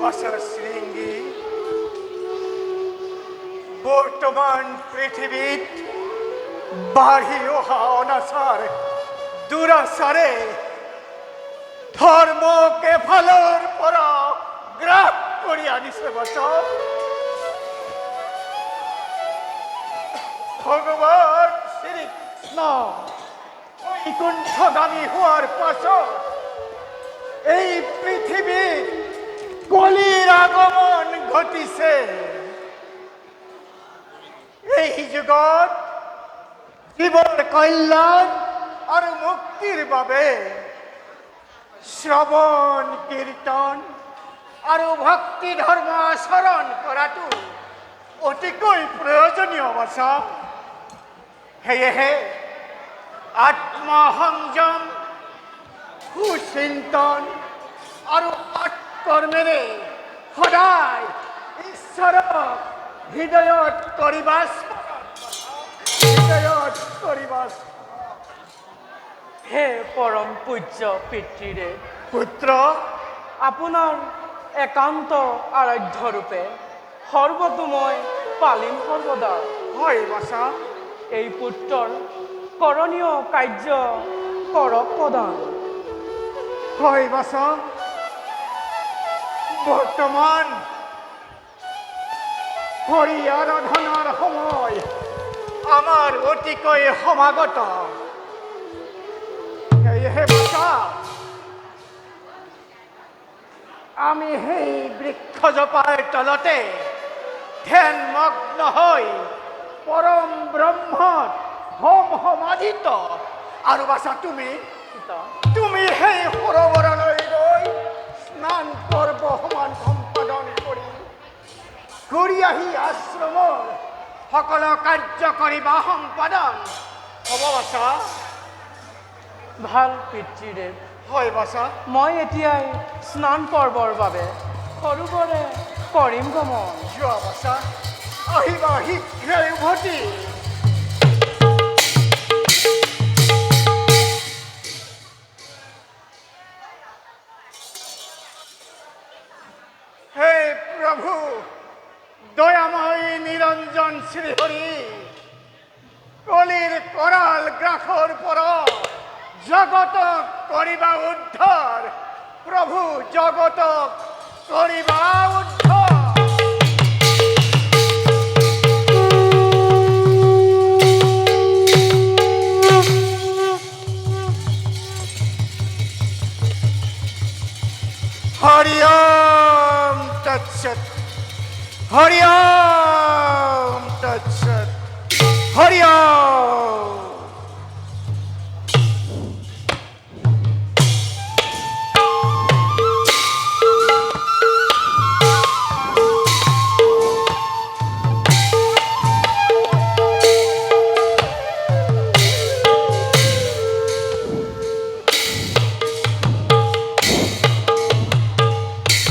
ভাষার শৃঙ্গী বর্তমান পৃথিবীত বাঢ়ি অহা অনাচাৰ দুৰাচাৰে ধৰ্মকে ফালৰ পৰা গ্ৰাস কৰি আনিছে বচা ভগৱান শ্ৰীকৃষ্ণ বৈকুণ্ঠগামী হোৱাৰ পাছত এই পৃথিৱীত কলিৰ আগমন ঘটিছে। এই যুগত জীৱৰ কল্যাণ আৰু মুক্তিৰ বাবে শ্ৰৱণ কীৰ্তন আৰু ভক্তি ধৰ্ম আচৰণ কৰাটো অতিকৈ প্ৰয়োজনীয় বচা। সেয়েহে আত্মসংযম সুচিন্তন আৰু সৎকৰ্মেৰে সদায় ঈশ্বৰক হৃদয়ত কৰিবা হে পৰম পূজ্য পিতৃৰে পুত্ৰ আপোনাৰ একান্ত আৰাধ্য ৰূপে সৰ্বতো মই পালিম সৰ্বদা। হয় বচা। এই পুত্ৰৰ কৰণীয় কাৰ্য কৰক প্ৰদান। হয় বচা। বৰ্তমান হৰি আৰাধনাৰ সময় আমাৰ অতিকৈ সমাগত। সেয়েহে বচা আমি সেই বৃক্ষজোপাৰ তলতে ধ্যানমগ্ন হৈ পৰম ব্ৰহ্মত হোম সমাধিত আৰু বাচা তুমি সেই সৰোবৰলৈ গৈ স্নান পৰ্ব সমান সম্পাদন কৰি ঘূৰি আহি আশ্ৰমৰ সকলো কাৰ্য কৰিবা সম্পাদন হ'ব বাচা। ভাল পিতৃদেৱ। হয় বাচা। মই এতিয়াই স্নান পৰ্বৰ বাবে সৰোবৰে কৰিম গমন। যোৱা বাচা। আহিবা শীঘ্ৰে উভতি। হে প্ৰভু দয়াময় নিৰঞ্জন শ্ৰীহৰি কলিৰ কৰাল গ্ৰাসৰ পৰা জগতক কৰিবা উদ্ধাৰ। প্ৰভু জগতক কৰিবা উদ্ধাৰ। হৰি ওম তৎসৎ। হৰি ওম তৎসৎ। হৰি ওম।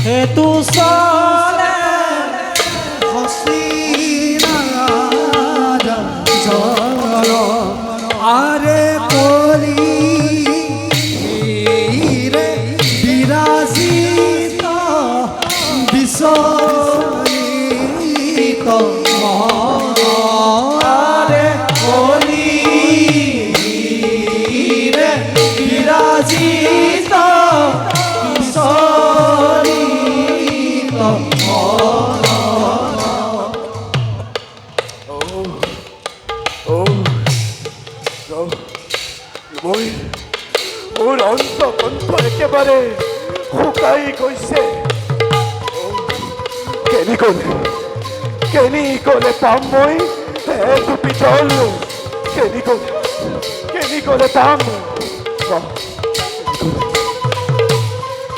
হেতু চলে হসিনারা জল আরে কলি রে বিরাজিত বিসরিত আরে কলি রে বিরাজিত মোৰ অন্তকণ্ঠ একেবাৰে শুকাই গৈছে। কেনিকলে পাম মই এটুপি জল? কেনিকলে পাম?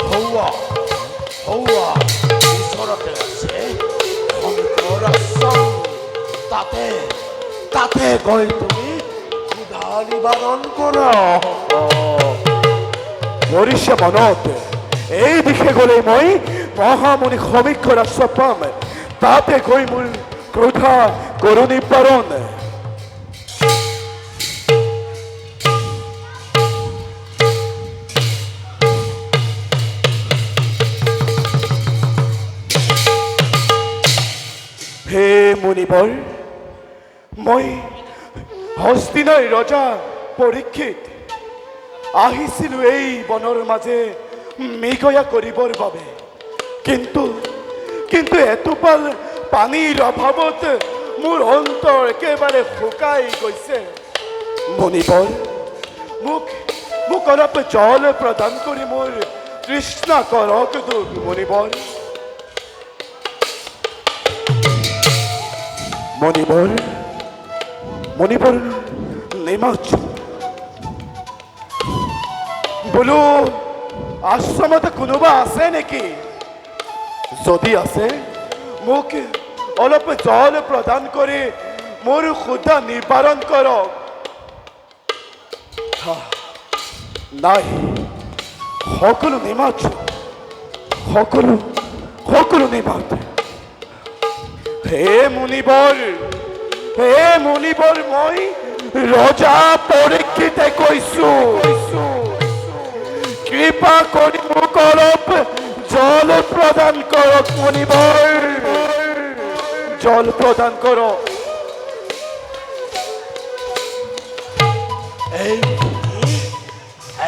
হৌৱা ওচৰতে আছে শংকৰ আশ্ৰম। তাতে গৈ তুমি ক্ষুধা নিবাৰণ কৰা। মৰিছে মনত এই দিশে গ'লে মই মহামুনি সমীক্ষৰ আশ্ৰম পাম। তাতে গৈ মোৰ ক্ৰোধা কৰো নিবাৰণ। মুনিবৰ মই হস্তিনাৰ ৰজা পৰীক্ষিত আহিছিলোঁ এই বনৰ মাজে মৃগয়া কৰিবৰ বাবে কিন্তু কিন্তু এটোপাল পানীৰ অভাৱত মোৰ অন্তৰ একেবাৰে শুকাই গৈছে মুনিবৰ মোক মোক অলপ জল প্ৰদান কৰি মোৰ তৃষ্ণা কৰক মুনিবৰ মুনিবৰ মুনিবৰ নিমজ বোলো আশ্ৰমত কোনোবা আছে নেকি যদি আছে মোক অলপ জল প্ৰদান কৰি মোৰ ক্ষুধা নিবাৰণ কৰক নাই সকলো নিমজ সকলো সকলো নিমজ হে মুনিবৰ মই ৰজা পৰীক্ষিতে কৈছো কৃপা কৰি মোক অলপ জল প্ৰদান কৰক মুনিবৰ জল প্ৰদান কৰক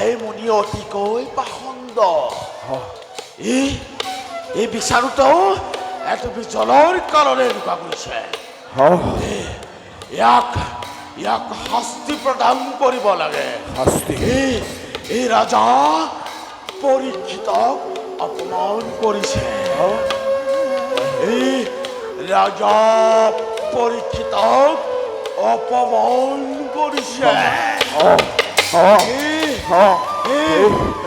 এই মুনি অতিকৈ পাখণ্ড এই বিচাৰোঁতে এটুপি জলৰ কাৰণে এনেকুৱা কৰিছে ইয়াক শাস্তি প্ৰদান কৰিব লাগে শাস্তি এই ৰাজা পৰীক্ষিতক অপমান কৰিছে এই ৰাজা পৰীক্ষিতক অপমান কৰিছে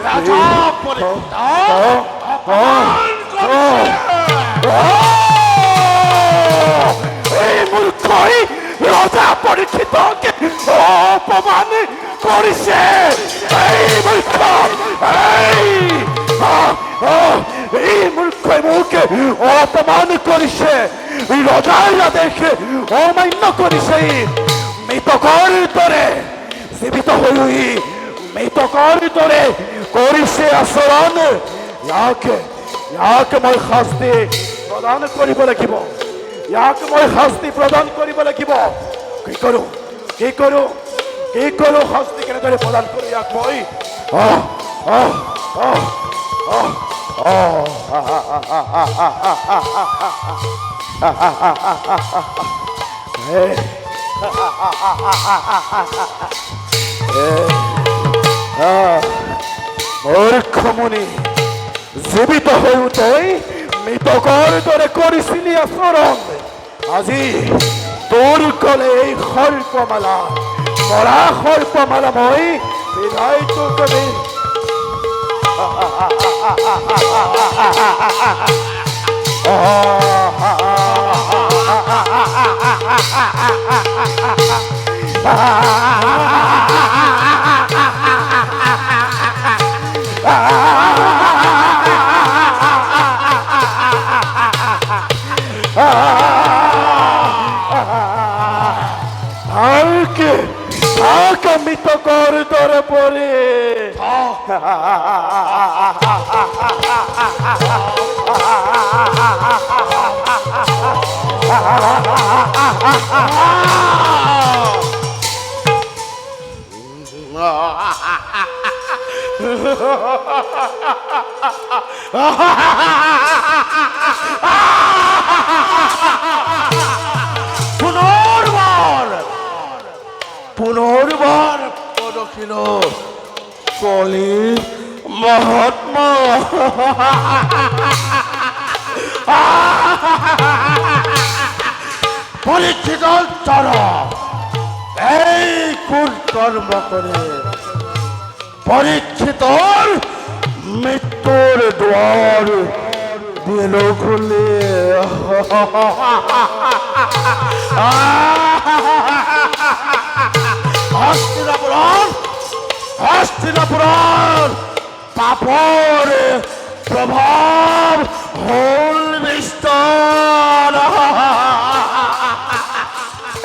ৰাজা পৰীক্ষিতক অপমান এই মূৰ্খই ৰজা পৰীক্ষিতকে অপমান কৰিছে এই মূৰ্খই মোক অপমান কৰিছে ৰজাৰ আদেশ অমান্য কৰিছে মৃতকৰ দৰে জীৱিত হৈ মৃতকৰ দৰে কৰিছে আচৰণ ইয়াক মই শাস্তি প্ৰদান কৰিব লাগিব ইয়াক মই শাস্তি প্ৰদান কৰিব লাগিব কি কৰো শাস্তি কেনেদৰে প্ৰদান কৰোঁ ইয়াক মই মূৰ্খ মুনি জীৱিত হৈ তই মৃতকৰ দৰে কৰিছিলি আচৰণ আজি তোৰ গলে এই সৰ্পমালা মৰা সৰ্পমালা মই বিধাই তোক দিম মৃতকৰ দৰে পৰি পুনৰবাৰ পদখিল কলি মহাত্মা পৰীক্ষিত এই কুকৰ্ম কৰে পৰীক্ষিতৰ মৃত্যুৰ দুৱাৰ দিল খুলি হস্তিনাপুৰৰ পাপৰ প্ৰভাৱ হল বিস্তাৰ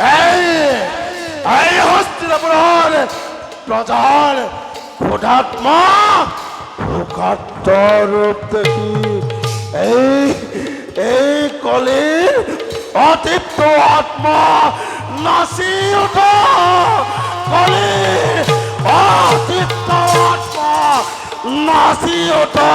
এই হস্তিনাপুৰৰ প্ৰজাৰ ক্ষুধাত্মা ভোকাত্ম ৰূপ দেখি এই কলিৰ অতৃপ্ত আত্মা নাচি ওঠো কলি অতৃপ্ত আত্মা নাচি ওঠো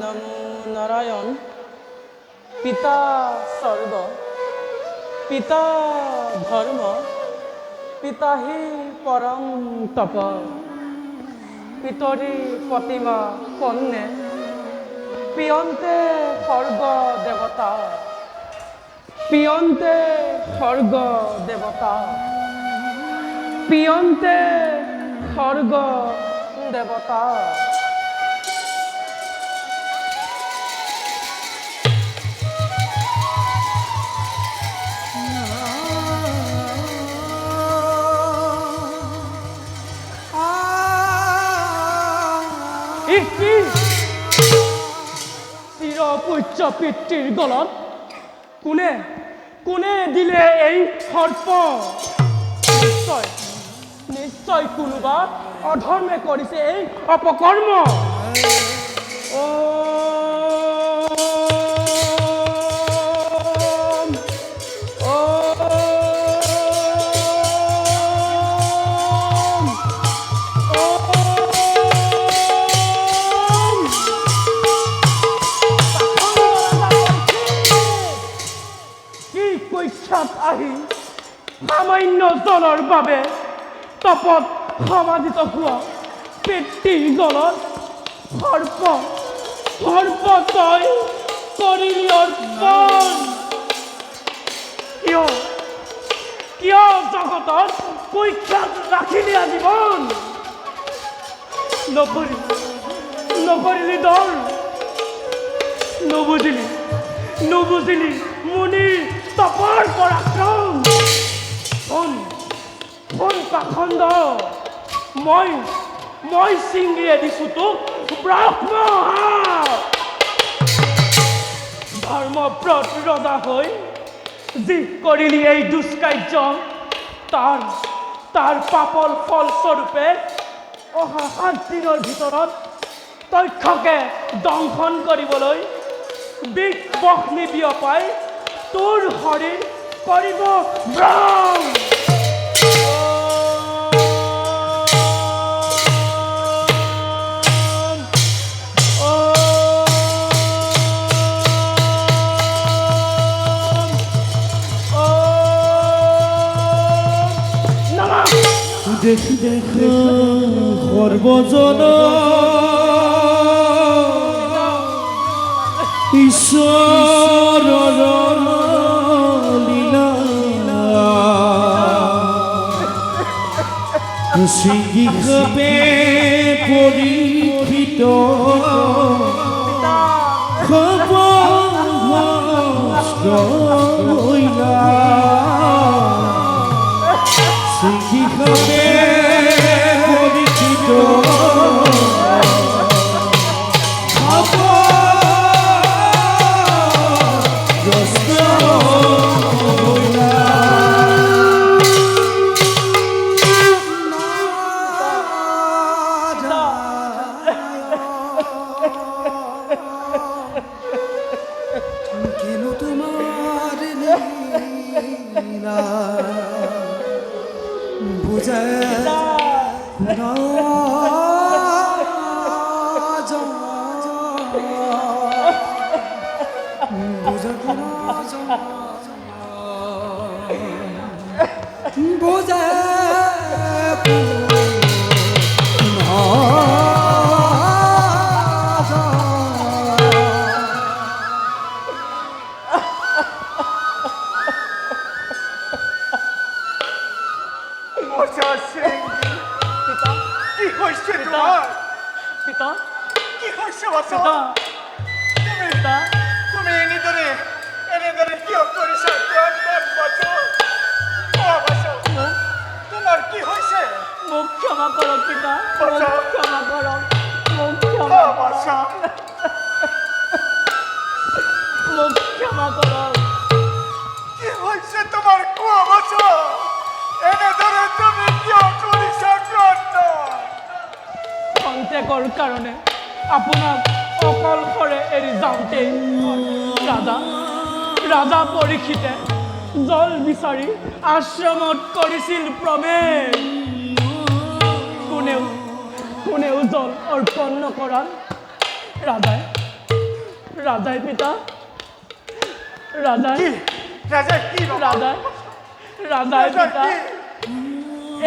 নমো নারায়ণ। পিতা স্বর্গ, পিতা ধর্ম, পিতা হি পরম তপ, পিতরি প্রতিমা কন্যে, পিয়ন্তে স্বর্গ দেবতা, পিয়ন্তে স্বর্গ দেবতা, পিয়ন্তে স্বর্গ দেবতা। চিৰপূজ্য পিতৃৰ গলত কোনে কোনে দিলে এই সৰ্প? নিশ্চয় নিশ্চয় কোনোবা অধৰ্মে কৰিছে এই অপকৰ্ম। আহি সামান্য জলৰ বাবে তপত সমাধিত হোৱা পিতৃৰ গলত সৰ্প সৰ্প তই কৰিলি অৰ্পণ। কিয় কিয় জগতত কুখ্যাত ৰাখিলি আজীৱন? নকৰিলি দল, নুবুজিলি মুনিৰ তপৰ পৰাক্ৰম। কোন পাখণ্ড মই চিঙিয়ে দিছো তোক ব্ৰহ্ম। ধৰ্মব্ৰত ৰজা হৈ যি কৰিলি এই দুষ্কাৰ্য, তাৰ পাপৰ ফলস্বৰূপে অহা 7 দিনৰ ভিতৰত তক্ষকে দংশন কৰিবলৈ বিষ বহ্নি বিয়পাই তোৰ শৰীৰ কৰিব ব্ৰহ্ম। দেখি দেখি সৰ্বজন ঈশ্বৰৰ লীলা সিংহে পৰীক্ষিত সিংহে পৰীক্ষিত কেন তোমার লীলা বুঝে না বুঝে বুঝে পিতা কি হৈছে বচা? পিতা পিতা তুমি এনেদৰে কিয় কৰিছা? তোমাৰ কি হৈছে? মোক ক্ষমা কৰক পিতা, বচা। মোক ক্ষমা কৰক, মোক ক্ষমা বচা মোক ক্ষমা কৰক। হইছে তোমার কুয়া বাসা এনে ধরে তুমি কিয় করিস খন্তেকৰ কাৰণে আপোনাক অকলশৰে এৰি যাওঁতে ৰাজা পৰীক্ষিতে জল বিচাৰি আশ্ৰমত কৰিছিল প্ৰৱেশ। কোনেও জল অৰ্পণ নকৰাত ৰাজাই পিতা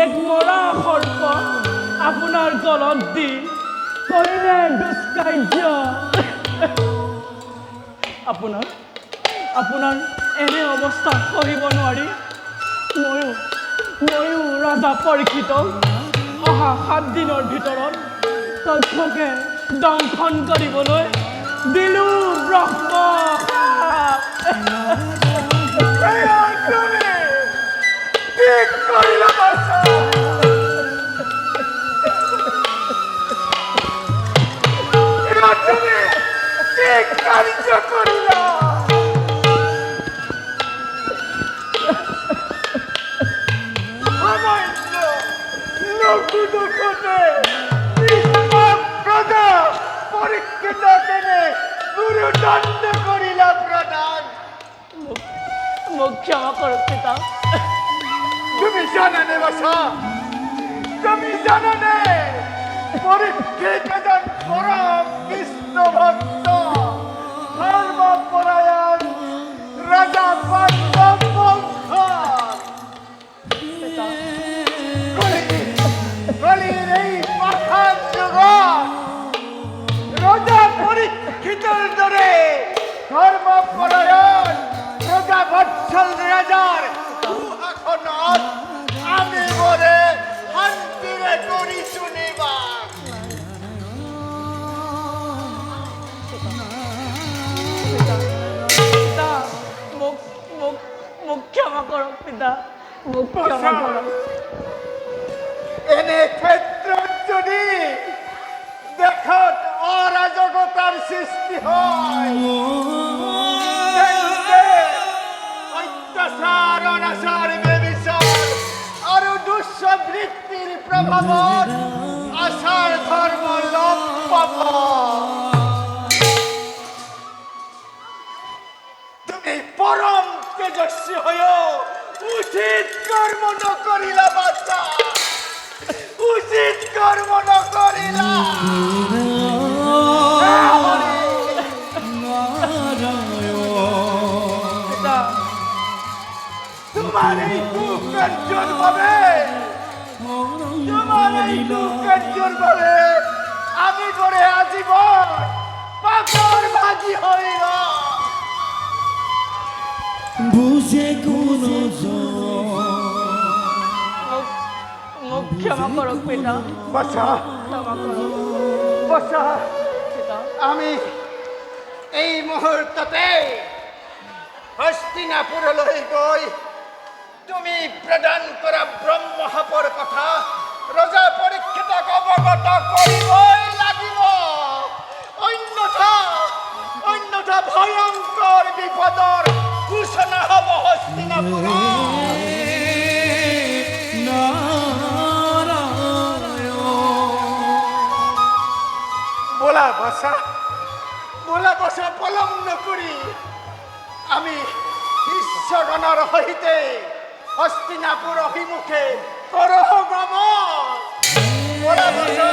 এক মৰা সৰ্প আপোনাৰ গলত দি কৰিলে দুষ্কাৰ্য। আপোনাৰ এনে অৱস্থা সহিব নোৱাৰি ময়ো ৰাজা পৰীক্ষিতক অহা 7 দিনৰ ভিতৰত তথ্যকে দংশন কৰিবলৈ দিলো ব্ৰহ্ম। মোক ক্ষমা কৰক পিতা। তুমি জানানে বাসা তুমি জানানে পরীক্ষিত এজন পরম কৃষ্ণ ভক্ত ধর্মপরায়ণ রাজা পাণ্ডববংশ কলির এই পাখান যুগ রাজা পরীক্ষিতের দরে ধর্মপরায়ণ রাজা বৎসল রাজার দুহাখনত আমি বলে শান্তিরে করি শুনিবা। পিতা মোক ক্ষমা কৰক পিতা, মোক ক্ষমা কৰক। এনে ক্ষেত্র যদি দেখত অরাজকতার সৃষ্টি হয় তেন্তে অত্যাচার অনাচার বেবিচার আর দুঃস্ববৃত্তির প্রভাবত আচার ধর্ম লোপ পাব। তুমি পরম তেজস্বী হয়েও উচিত কর্ম নকরিলা বাচ্চা, উচিত কর্ম নকরিলা। পিতা তোমার এই দুঃখের ভাবে তোমার এই দুঃখের ভাবে আমি করে আজীবন পাথর ভাজি হইল। বুঝে কোন মোক ক্ষমা কৰক পিতা, বাসা ক্ষমা কৰক বাসা পিতা। আমি এই মুহূর্ততে হস্তিনাপুরলৈ গৈ তুমি প্রদান করা ব্রহ্মহপর কথা রজা পরীক্ষিতক অবগত করিবই লাগিব। অন্যথা ভয়ঙ্কর বিপদর সূচনা হব হস্তিনাপুর। বোলা বসা পলম্ন করি আমি বিশ্বগণর সহিতে হস্তিনাপুর অভিমুখে করহ গমন। বোলা বসা